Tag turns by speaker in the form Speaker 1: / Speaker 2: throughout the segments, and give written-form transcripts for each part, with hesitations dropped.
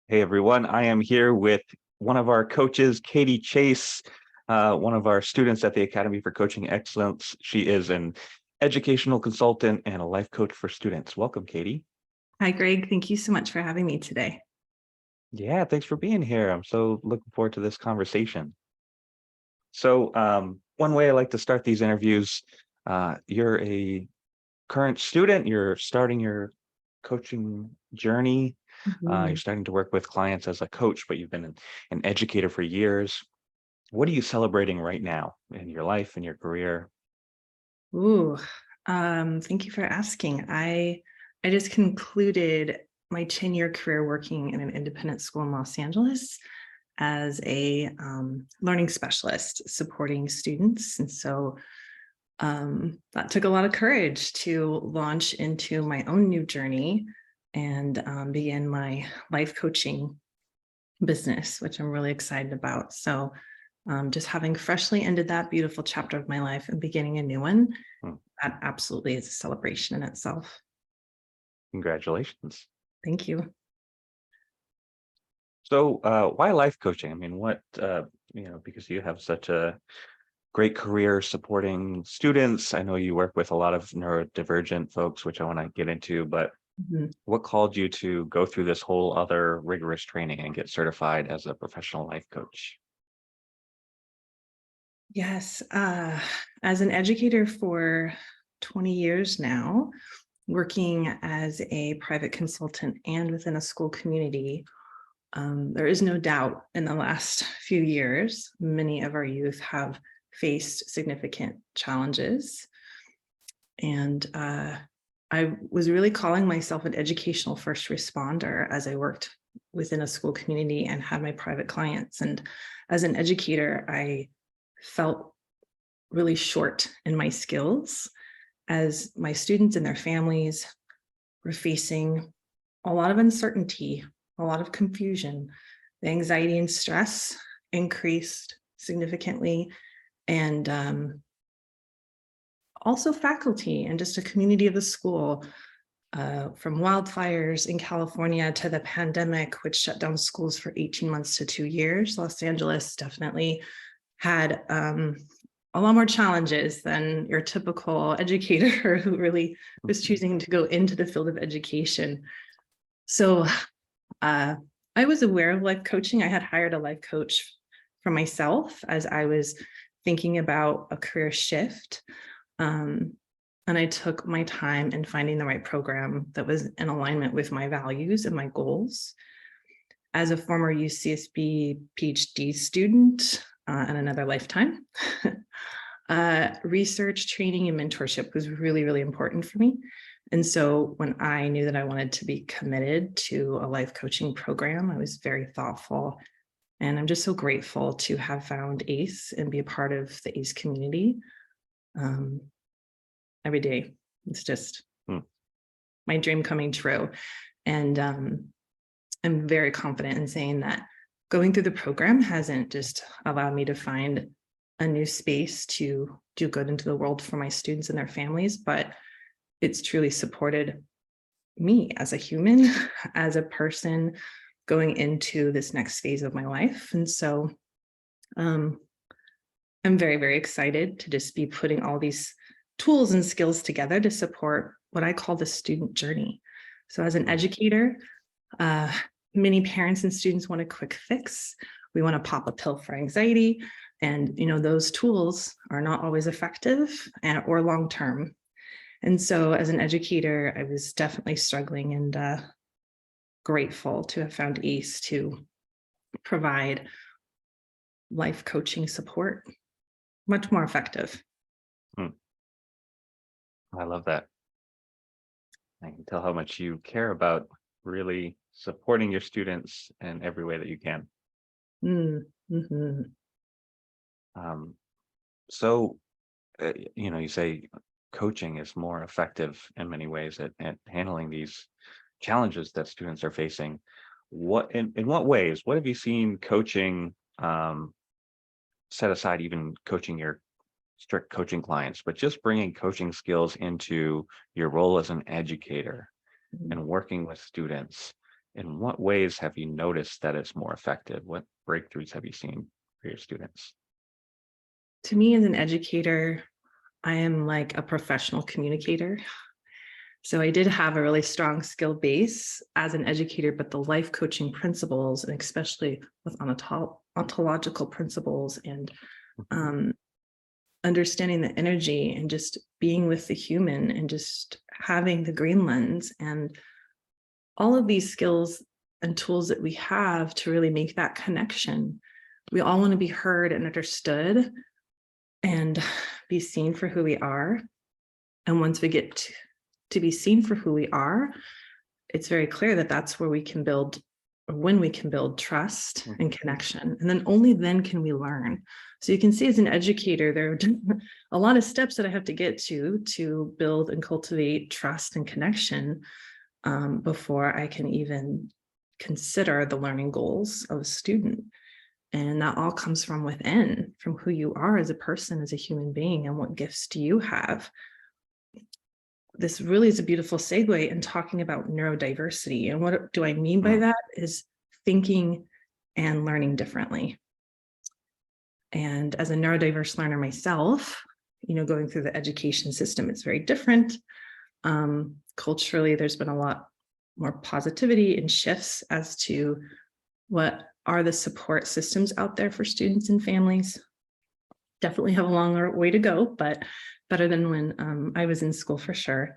Speaker 1: Hey everyone, I am here with one of our coaches, Catie Chase, one of our students at the Academy for Coaching Excellence. She is an educational consultant and a life coach for students. Welcome, Catie.
Speaker 2: Hi, Greg. Thank you so much for having me today.
Speaker 1: Yeah, thanks for being here. I'm so looking forward to this conversation. So one way I like to start these interviews, you're a current student, you're starting your coaching journey. You're starting to work with clients as a coach, but you've been an educator for years. What are you celebrating right now in your life and your career?
Speaker 2: Ooh, thank you for asking. I just concluded my 10-year career working in an independent school in Los Angeles as a learning specialist supporting students. And so that took a lot of courage to launch into my own new journey and begin my life coaching business, which I'm really excited about. So just having freshly ended that beautiful chapter of my life and beginning a new one, that absolutely is a celebration in itself.
Speaker 1: Congratulations.
Speaker 2: Thank you.
Speaker 1: So why life coaching? I mean, because you have such a great career supporting students. I know you work with a lot of neurodivergent folks, which I want to get into, but what called you to go through this whole other rigorous training and get certified as a professional life coach?
Speaker 2: Yes, as an educator for 20 years now, working as a private consultant and within a school community, there is no doubt in the last few years, many of our youth have faced significant challenges. And I was really calling myself an educational first responder as I worked within a school community and had my private clients. And as an educator, I felt really short in my skills as my students and their families were facing a lot of uncertainty, a lot of confusion. The anxiety and stress increased significantly, and also faculty and just a community of the school, from wildfires in California to the pandemic, which shut down schools for 18 months to 2 years. Los Angeles definitely had a lot more challenges than your typical educator who really was choosing to go into the field of education. So I was aware of life coaching. I had hired a life coach for myself as I was thinking about a career shift. And I took my time in finding the right program that was in alignment with my values and my goals. As a former UCSB PhD student in another lifetime, research, training, and mentorship was really, really important for me. And so when I knew that I wanted to be committed to a life coaching program, I was very thoughtful. And I'm just so grateful to have found ACE and be a part of the ACE community. Every day, it's just my dream coming true. And I'm very confident in saying that going through the program hasn't just allowed me to find a new space to do good into the world for my students and their families, but it's truly supported me as a human, as a person going into this next phase of my life. And so I'm very, very excited to just be putting all these tools and skills together to support what I call the student journey. So as an educator, many parents and students want a quick fix. We want to pop a pill for anxiety. And those tools are not always effective or long-term. And so as an educator, I was definitely struggling and grateful to have found ACE to provide life coaching support, much more effective.
Speaker 1: I love that. I can tell how much you care about really supporting your students in every way that you can. So, you say coaching is more effective in many ways at handling these challenges that students are facing. In what ways? What have you seen coaching, set aside even coaching your strict coaching clients, but just bringing coaching skills into your role as an educator and working with students? In what ways have you noticed that it's more effective? What breakthroughs have you seen for your students?
Speaker 2: To me, as an educator, I am like a professional communicator. So I did have a really strong skill base as an educator, but the life coaching principles, and especially with ontological principles and understanding the energy and just being with the human and just having the green lens and all of these skills and tools that we have to really make that connection. We all want to be heard and understood and be seen for who we are. And once we get to be seen for who we are, it's very clear that that's where we can build, or when we can build trust and connection. And then only then can we learn. So you can see as an educator, there are a lot of steps that I have to get to build and cultivate trust and connection before I can even consider the learning goals of a student. And that all comes from within, from who you are as a person, as a human being, and what gifts do you have. This really is a beautiful segue in talking about neurodiversity. And what do I mean by that is thinking and learning differently. And as a neurodiverse learner myself, going through the education system, it's very different. Culturally, there's been a lot more positivity and shifts as to what are the support systems out there for students and families. Definitely have a longer way to go, but better than when I was in school for sure.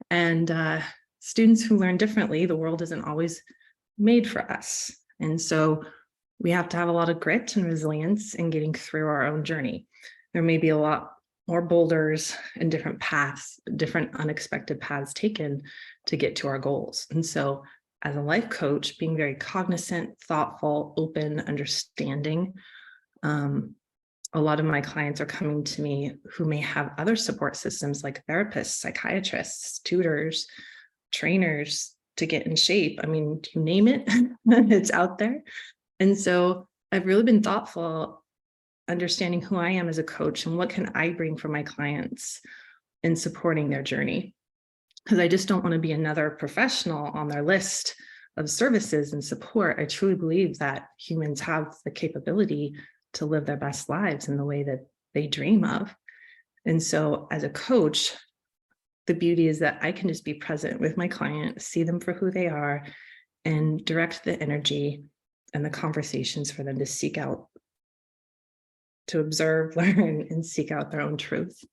Speaker 2: And students who learn differently, the world isn't always made for us. And so we have to have a lot of grit and resilience in getting through our own journey. There may be a lot more boulders and different paths, different unexpected paths taken to get to our goals. And so as a life coach, being very cognizant, thoughtful, open, understanding, a lot of my clients are coming to me who may have other support systems like therapists, psychiatrists, tutors, trainers to get in shape. I mean, you name it, it's out there. And so I've really been thoughtful, understanding who I am as a coach and what can I bring for my clients in supporting their journey. Because I just don't want to be another professional on their list of services and support. I truly believe that humans have the capability to live their best lives in the way that they dream of. And so as a coach, the beauty is that I can just be present with my client, see them for who they are, and direct the energy and the conversations for them to seek out, to observe, learn, and seek out their own truth.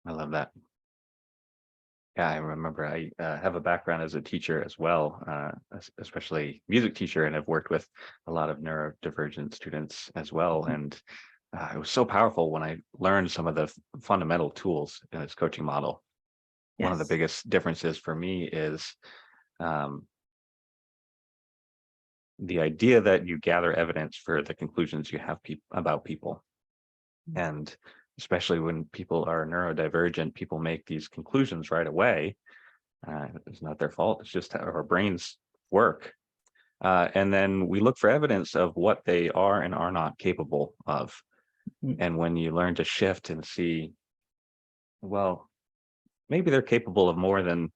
Speaker 1: I love that. Yeah, I remember I have a background as a teacher as well, especially music teacher, and I've worked with a lot of neurodivergent students as well. And it was so powerful when I learned some of the fundamental tools in this coaching model. Yes. One of the biggest differences for me is the idea that you gather evidence for the conclusions you have about people. And especially when people are neurodivergent, people make these conclusions right away. It's not their fault. It's just how our brains work. And then we look for evidence of what they are and are not capable of. And when you learn to shift and see, well, maybe they're capable of more than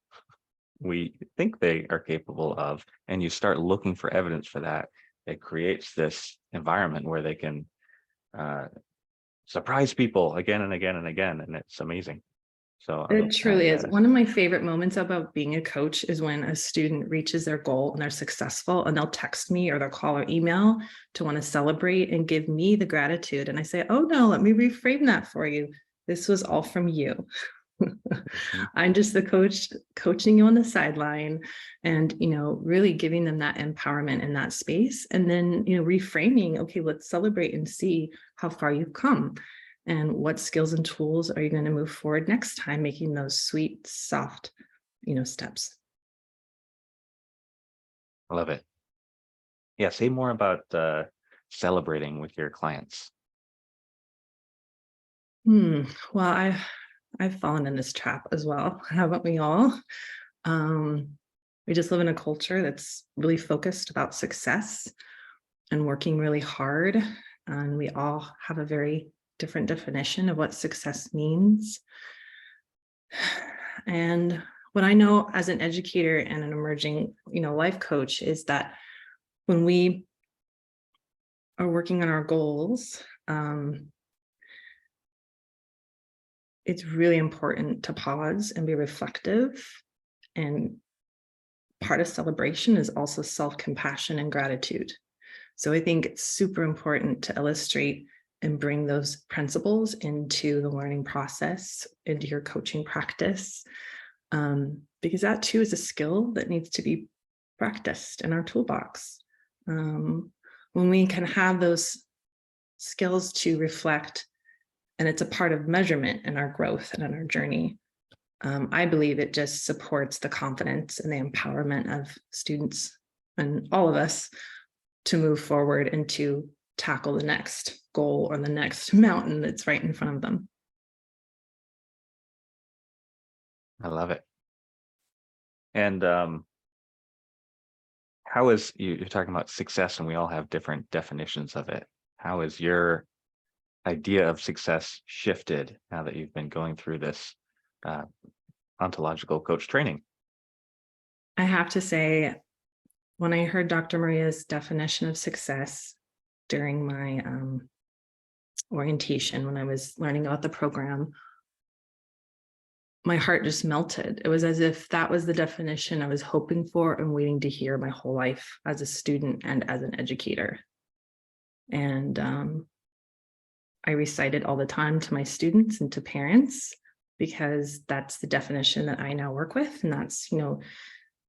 Speaker 1: we think they are capable of, and you start looking for evidence for that, it creates this environment where they can surprise people again and again and again, and it's amazing. So
Speaker 2: it truly is. One of my favorite moments about being a coach is when a student reaches their goal and they're successful, and they'll text me or they'll call or email to want to celebrate and give me the gratitude. And I say, oh no, let me reframe that for you. This was all from you. I'm just the coach coaching you on the sideline and, really giving them that empowerment in that space. And then, reframing, okay, let's celebrate and see how far you've come and what skills and tools are you going to move forward next time, making those sweet, soft, steps.
Speaker 1: I love it. Yeah. Say more about celebrating with your clients.
Speaker 2: Well, I've fallen in this trap as well, haven't we all? We just live in a culture that's really focused about success and working really hard. And we all have a very different definition of what success means. And what I know as an educator and an emerging, life coach is that when we are working on our goals, it's really important to pause and be reflective. And part of celebration is also self-compassion and gratitude. So I think it's super important to illustrate and bring those principles into the learning process, into your coaching practice, because that too is a skill that needs to be practiced in our toolbox. When we can have those skills to reflect, and it's a part of measurement in our growth and in our journey, I believe it just supports the confidence and the empowerment of students and all of us to move forward and to tackle the next goal or the next mountain that's right in front of them.
Speaker 1: I love it. And how is you're talking about success, and we all have different definitions of it. How is your idea of success shifted now that you've been going through this ontological coach training?
Speaker 2: I have to say, when I heard Dr. Maria's definition of success during my orientation, when I was learning about the program, my heart just melted. It was as if that was the definition I was hoping for and waiting to hear my whole life as a student and as an educator. And I recite it all the time to my students and to parents, because that's the definition that I now work with. And that's,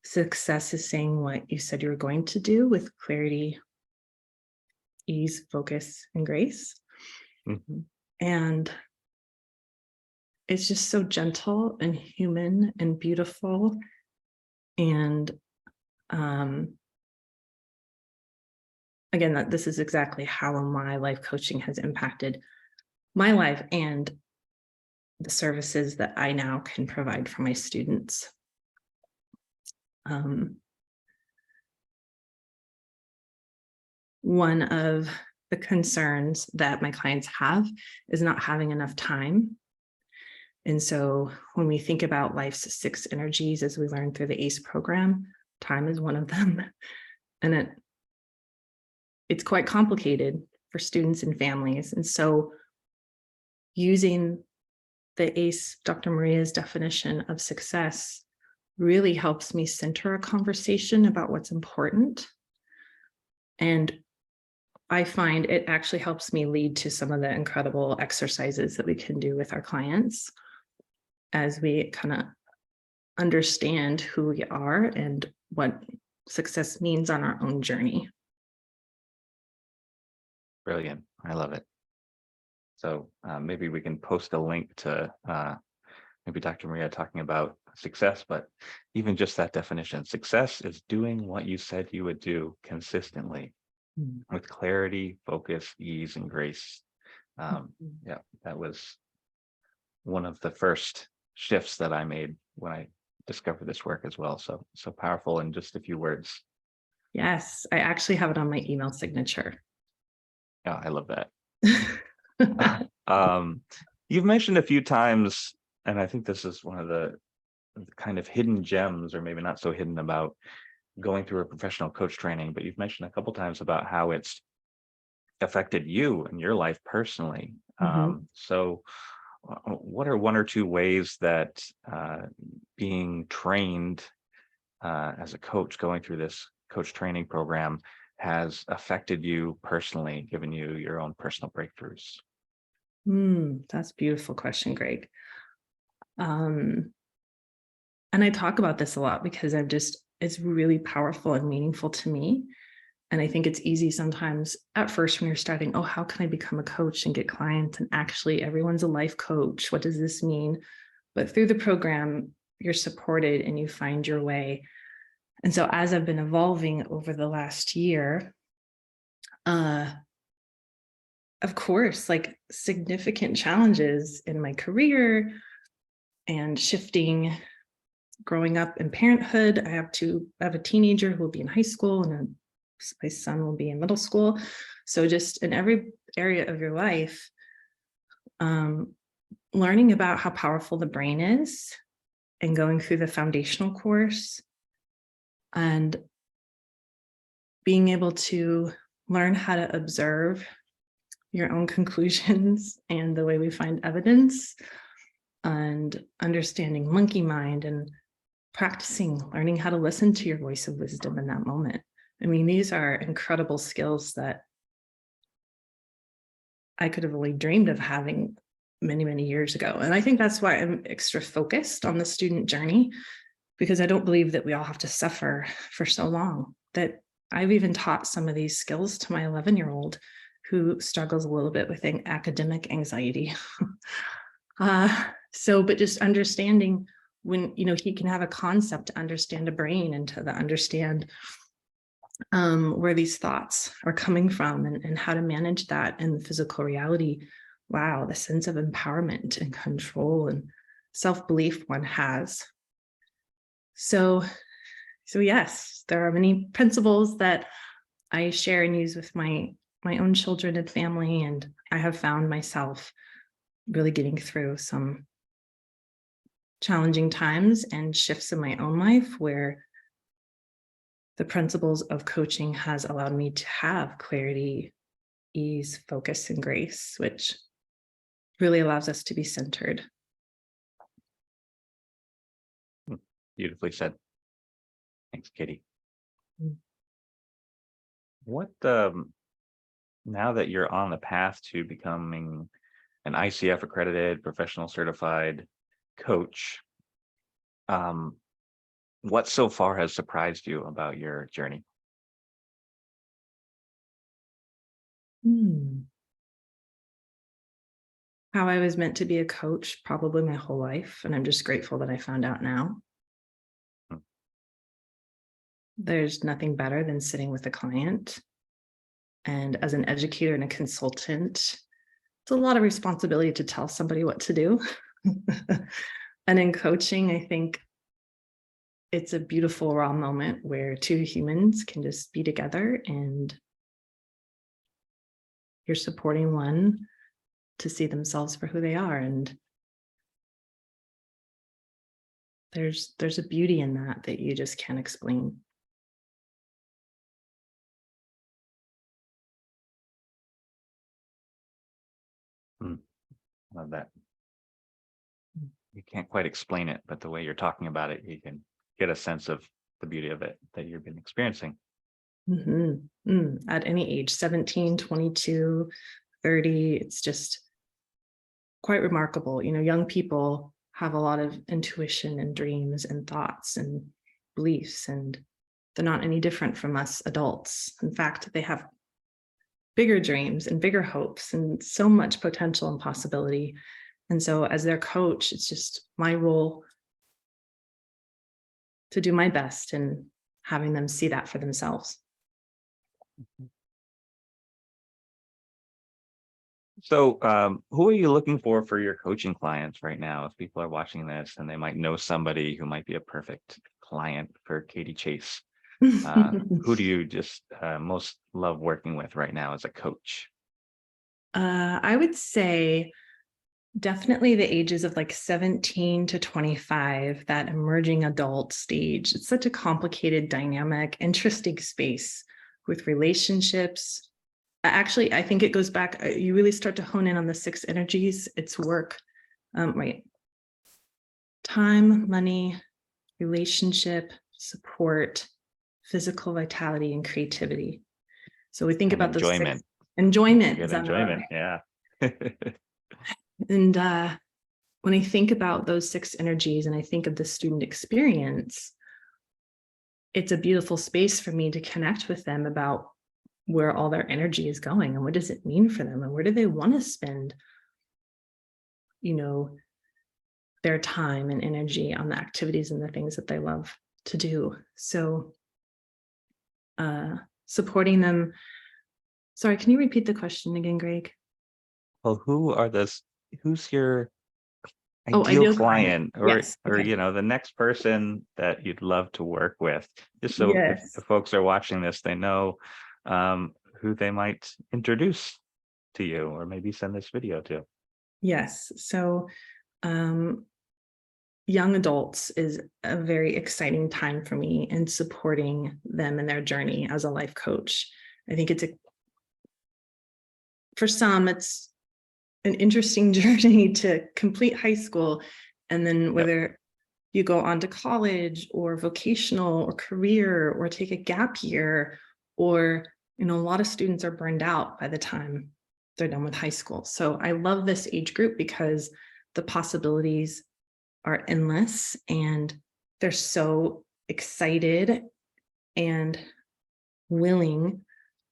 Speaker 2: success is saying what you said you were going to do with clarity, ease, focus, and grace.
Speaker 1: Mm-hmm.
Speaker 2: And it's just so gentle and human and beautiful. And again, that this is exactly how my life coaching has impacted my life and the services that I now can provide for my students. One of the concerns that my clients have is not having enough time. And so when we think about life's 6 energies, as we learned through the ACE program, time is one of them. And it's quite complicated for students and families. And so using the ACE, Dr. Maria's definition of success, really helps me center a conversation about what's important. And I find it actually helps me lead to some of the incredible exercises that we can do with our clients as we kind of understand who we are and what success means on our own journey.
Speaker 1: Brilliant. I love it. So maybe we can post a link to maybe Dr. Maria talking about success, but even just that definition. Success is doing what you said you would do consistently with clarity, focus, ease, and grace. Yeah, that was one of the first shifts that I made when I discovered this work as well. So powerful in just a few words.
Speaker 2: Yes, I actually have it on my email signature.
Speaker 1: Yeah, I love that. You've mentioned a few times, and I think this is one of the kind of hidden gems, or maybe not so hidden, about going through a professional coach training, but you've mentioned a couple times about how it's affected you and your life personally. So what are 1 or 2 ways that being trained as a coach, going through this coach training program, has affected you personally, given you your own personal breakthroughs?
Speaker 2: That's a beautiful question, Greg. And I talk about this a lot because it's really powerful and meaningful to me. And I think it's easy sometimes at first when you're starting, oh, how can I become a coach and get clients? And actually everyone's a life coach. What does this mean? But through the program, you're supported and you find your way. And so as I've been evolving over the last year, of course, like significant challenges in my career and shifting, growing up in parenthood. I have a teenager who will be in high school and my son will be in middle school. So just in every area of your life, learning about how powerful the brain is and going through the foundational course and being able to learn how to observe your own conclusions and the way we find evidence, and understanding monkey mind, and practicing learning how to listen to your voice of wisdom in that moment. I mean, these are incredible skills that I could have only dreamed of having many, many years ago. And I think that's why I'm extra focused on the student journey, because I don't believe that we all have to suffer for so long. That I've even taught some of these skills to my 11-year-old who struggles a little bit with academic anxiety. But just understanding when, he can have a concept to understand a brain and to understand where these thoughts are coming from, and how to manage that in the physical reality. Wow, the sense of empowerment and control and self-belief one has. So yes, there are many principles that I share and use with my own children and family, and I have found myself really getting through some challenging times and shifts in my own life where the principles of coaching has allowed me to have clarity, ease, focus, and grace, which really allows us to be centered.
Speaker 1: Beautifully said. Thanks, Catie.
Speaker 2: Mm.
Speaker 1: What, now that you're on the path to becoming an ICF accredited professional certified coach, what so far has surprised you about your journey?
Speaker 2: How I was meant to be a coach probably my whole life, and I'm just grateful that I found out now.
Speaker 1: Hmm.
Speaker 2: There's nothing better than sitting with a client. And as an educator and a consultant, it's a lot of responsibility to tell somebody what to do. And in coaching, I think it's a beautiful raw moment where two humans can just be together, and you're supporting one to see themselves for who they are. And there's a beauty in that you just can't explain.
Speaker 1: Love that. You can't quite explain it, but the way you're talking about it, you can get a sense of the beauty of it that you've been experiencing.
Speaker 2: At any age, 17, 22, 30, it's just quite remarkable. Young people have a lot of intuition and dreams and thoughts and beliefs, and they're not any different from us adults. In fact, they have bigger dreams and bigger hopes and so much potential and possibility. And so as their coach, it's just my role to do my best in having them see that for themselves.
Speaker 1: So, who are you looking for your coaching clients right now? If people are watching this and they might know somebody who might be a perfect client for Catie Chase, who do you just most love working with right now as a coach?
Speaker 2: I would say definitely the ages of like 17 to 25, that emerging adult stage. It's such a complicated, dynamic, interesting space with relationships. Actually, I think it goes back, you really start to hone in on the 6 energies. It's work, right? Time, money, relationship, support, physical vitality, and creativity. So we think about
Speaker 1: enjoyment.
Speaker 2: Enjoyment.
Speaker 1: Good enjoyment, yeah.
Speaker 2: And when I think about those 6 energies and I think of the student experience, it's a beautiful space for me to connect with them about where all their energy is going and what does it mean for them and where do they want to spend, their time and energy on the activities and the things that they love to do. So supporting them. Sorry, can you repeat the question again, Greg?
Speaker 1: Well, who's your ideal client, or
Speaker 2: yes. Okay.
Speaker 1: the next person that you'd love to work with, just so if
Speaker 2: Yes.
Speaker 1: the folks are watching this, they know who they might introduce to you or maybe send this video to.
Speaker 2: Yes. So young adults is a very exciting time for me in supporting them in their journey as a life coach. I think for some, it's an interesting journey to complete high school, and then whether you go on to college or vocational or career or take a gap year, or, a lot of students are burned out by the time they're done with high school. So I love this age group because the possibilities are endless and they're so excited and willing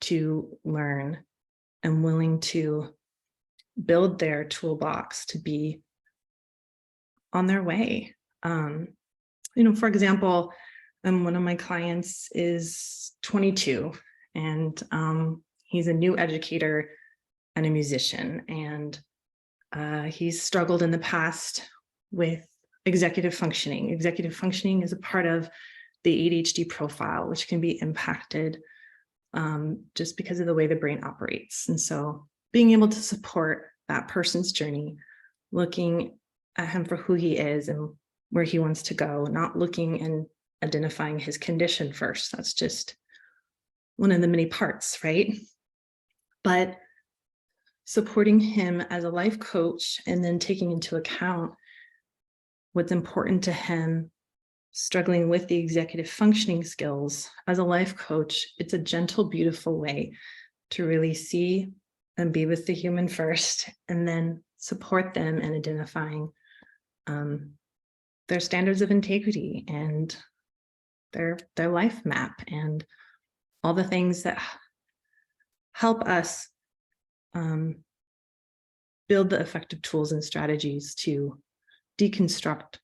Speaker 2: to learn and willing to build their toolbox to be on their way. For example, one of my clients is 22 and he's a new educator and a musician. And he's struggled in the past with executive functioning. Executive functioning is a part of the ADHD profile, which can be impacted just because of the way the brain operates. And so being able to support that person's journey, looking at him for who he is and where he wants to go, not looking and identifying his condition first. That's just one of the many parts, right? But supporting him as a life coach and then taking into account what's important to him, struggling with the executive functioning skills as a life coach, it's a gentle, beautiful way to really see and be with the human first, and then support them in identifying their standards of integrity and their life map and all the things that help us build the effective tools and strategies to deconstruct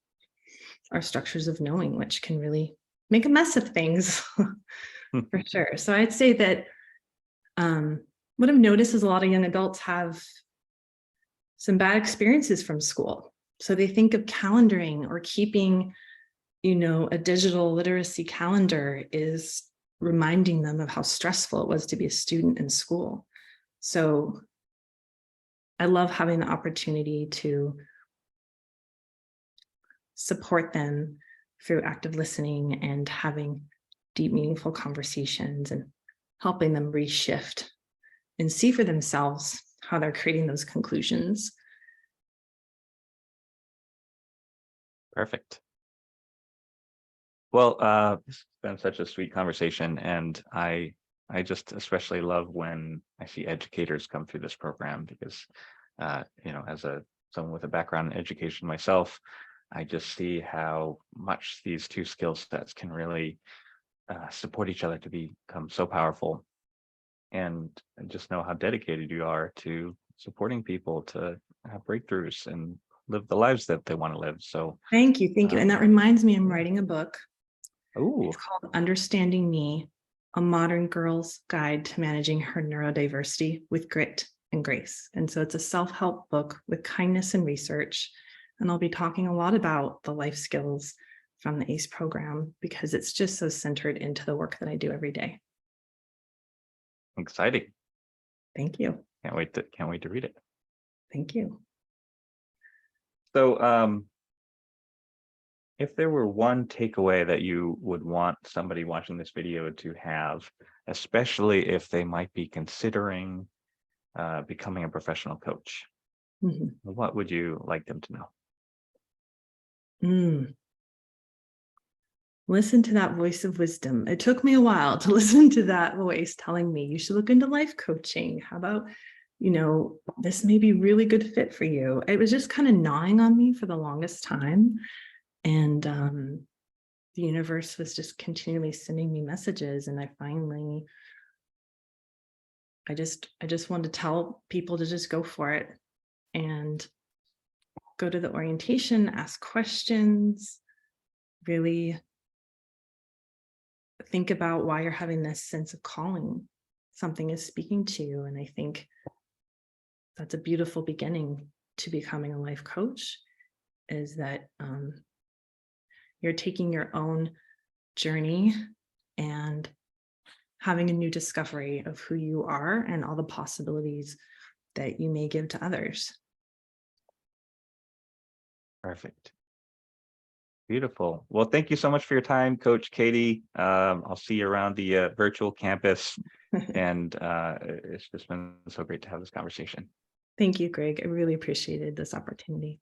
Speaker 2: our structures of knowing, which can really make a mess of things for sure. So I'd say that what I've noticed is a lot of young adults have some bad experiences from school. So they think of calendaring or keeping, a digital literacy calendar is reminding them of how stressful it was to be a student in school. So I love having the opportunity to support them through active listening and having deep, meaningful conversations and helping them reshift and see for themselves how they're creating those conclusions.
Speaker 1: Perfect. Well, it's been such a sweet conversation, and I just especially love when I see educators come through this program because, as someone with a background in education myself, I just see how much these two skill sets can really support each other to become so powerful, and I just know how dedicated you are to supporting people to have breakthroughs and live the lives that they want to live. So
Speaker 2: thank you. And that reminds me, I'm writing a book.
Speaker 1: Ooh.
Speaker 2: It's called Understanding Me, a modern girl's guide to managing her neurodiversity with grit and grace. And so it's a self-help book with kindness and research. And I'll be talking a lot about the life skills from the ACE program because it's just so centered into the work that I do every day.
Speaker 1: Exciting.
Speaker 2: Thank you.
Speaker 1: Can't wait to read it.
Speaker 2: Thank you.
Speaker 1: So if there were one takeaway that you would want somebody watching this video to have, especially if they might be considering becoming a professional coach, what would you like them to know?
Speaker 2: Listen to that voice of wisdom. It took me a while to listen to that voice telling me you should look into life coaching. How about, this may be really good fit for you. It was just kind of gnawing on me for the longest time. And the universe was just continually sending me messages. And I just wanted to tell people to just go for it and go to the orientation, ask questions, really think about why you're having this sense of calling. Something is speaking to you. And I think that's a beautiful beginning to becoming a life coach, is that you're taking your own journey and having a new discovery of who you are and all the possibilities that you may give to others.
Speaker 1: Perfect. Beautiful. Well, thank you so much for your time, Coach Catie. I'll see you around the virtual campus, and it's just been so great to have this conversation.
Speaker 2: Thank you, Greg. I really appreciated this opportunity.